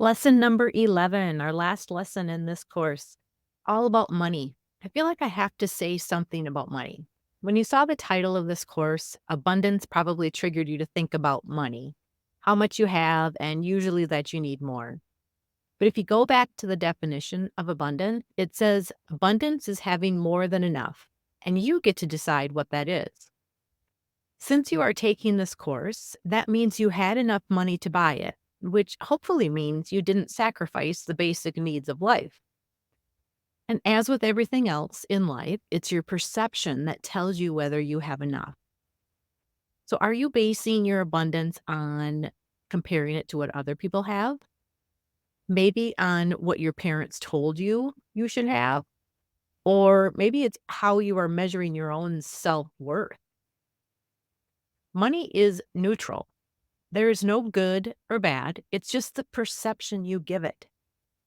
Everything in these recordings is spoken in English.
Lesson number 11, our last lesson in this course, all about money. I feel like I have to say something about money. When you saw the title of this course, abundance probably triggered you to think about money, how much you have, and usually that you need more. But if you go back to the definition of abundant, it says abundance is having more than enough, and you get to decide what that is. Since you are taking this course, that means you had enough money to buy it, which hopefully means you didn't sacrifice the basic needs of life. And as with everything else in life, it's your perception that tells you whether you have enough. So, are you basing your abundance on comparing it to what other people have? Maybe on what your parents told you you should have? Or maybe it's how you are measuring your own self worth. Money is neutral. There is no good or bad. It's just the perception you give it.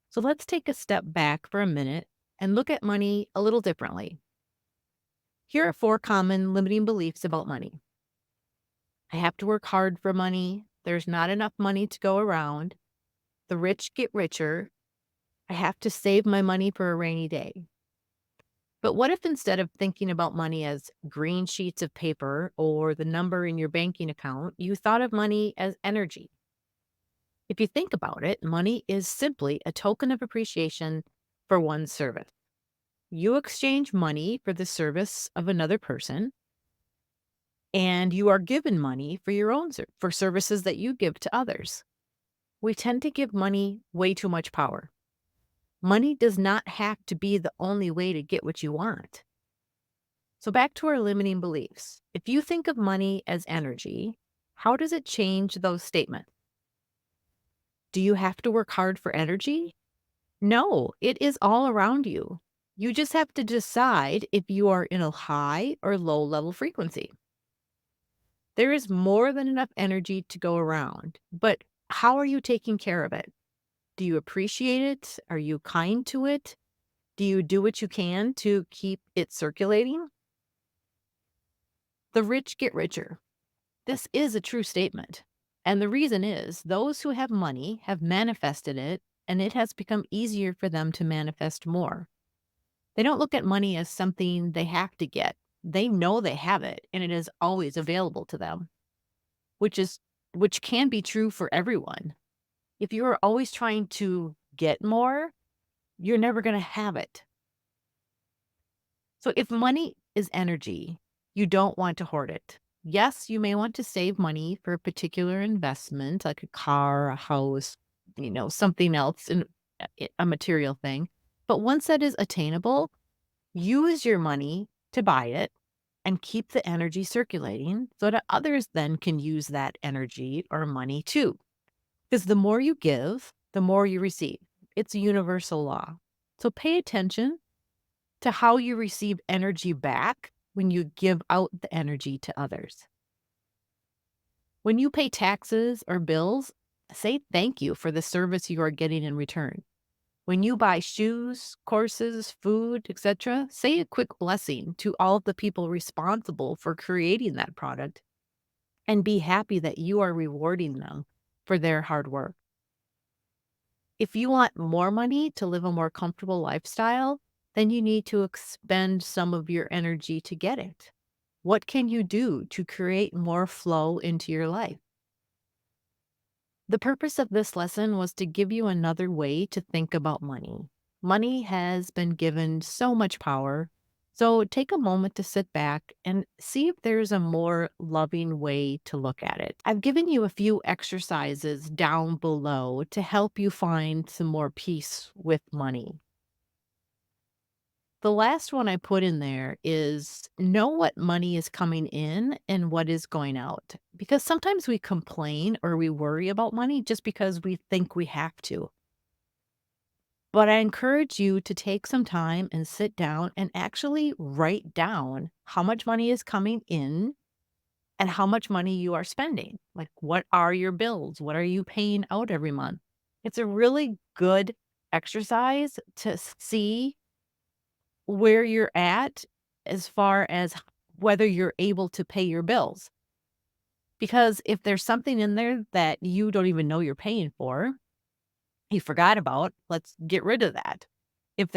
So let's take a step back for a minute and look at money a little differently. Here are four common limiting beliefs about money. I have to work hard for money. There's not enough money to go around. The rich get richer. I have to save my money for a rainy day. But what if instead of thinking about money as green sheets of paper or the number in your banking account, you thought of money as energy? If you think about it, money is simply a token of appreciation for one's service. You exchange money for the service of another person, and you are given money for your own for services that you give to others. We tend to give money way too much power. Money does not have to be the only way to get what you want. So back to our limiting beliefs. If you think of money as energy, how does it change those statements? Do you have to work hard for energy? No, it is all around you. You just have to decide if you are in a high or low level frequency. There is more than enough energy to go around, but how are you taking care of it? Do you appreciate it? Are you kind to it? Do you do what you can to keep it circulating? The rich get richer. This is a true statement. And the reason is those who have money have manifested it, and it has become easier for them to manifest more. They don't look at money as something they have to get. They know they have it and it is always available to them, which is which can be true for everyone. If you are always trying to get more, you're never going to have it. So if money is energy, you don't want to hoard it. Yes, you may want to save money for a particular investment like a car, a house, something else in a material thing. But once that is attainable, use your money to buy it and keep the energy circulating so that others then can use that energy or money too. Because the more you give, the more you receive. It's a universal law. So pay attention to how you receive energy back when you give out the energy to others. When you pay taxes or bills, say thank you for the service you are getting in return. When you buy shoes, courses, food, etc., say a quick blessing to all of the people responsible for creating that product and be happy that you are rewarding them for their hard work. If you want more money to live a more comfortable lifestyle, then you need to expend some of your energy to get it. What can you do to create more flow into your life? The purpose of this lesson was to give you another way to think about money. Money has been given so much power, so take a moment to sit back and see if there's a more loving way to look at it. I've given you a few exercises down below to help you find some more peace with money. The last one I put in there is know what money is coming in and what is going out. Because sometimes we complain or we worry about money just because we think we have to. But I encourage you to take some time and sit down and actually write down how much money is coming in and how much money you are spending. Like, what are your bills? What are you paying out every month? It's a really good exercise to see where you're at as far as whether you're able to pay your bills. Because if there's something in there that you don't even know you're paying for, you forgot about, let's get rid of that. If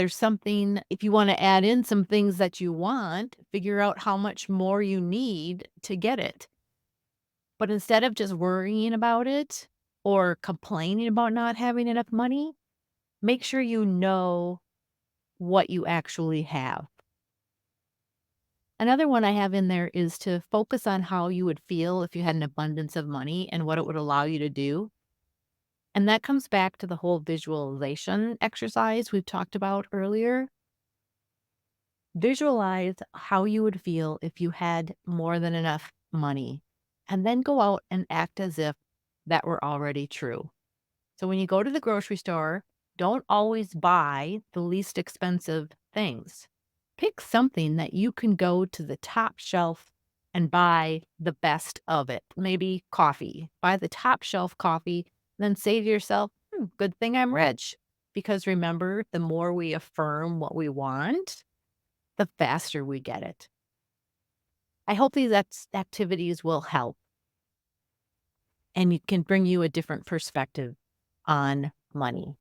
you want to add in some things that you want, figure out how much more you need to get it. But instead of just worrying about it or complaining about not having enough money, make sure you know what you actually have. Another one I have in there is to focus on how you would feel if you had an abundance of money and what it would allow you to do. And that comes back to the whole visualization exercise we've talked about earlier. Visualize how you would feel if you had more than enough money, and then go out and act as if that were already true. So when you go to the grocery store, don't always buy the least expensive things. Pick something that you can go to the top shelf and buy the best of it. Maybe coffee. Buy the top shelf coffee, then say to yourself, good thing I'm rich. Because remember, the more we affirm what we want, the faster we get it. I hope these activities will help and it can bring you a different perspective on money.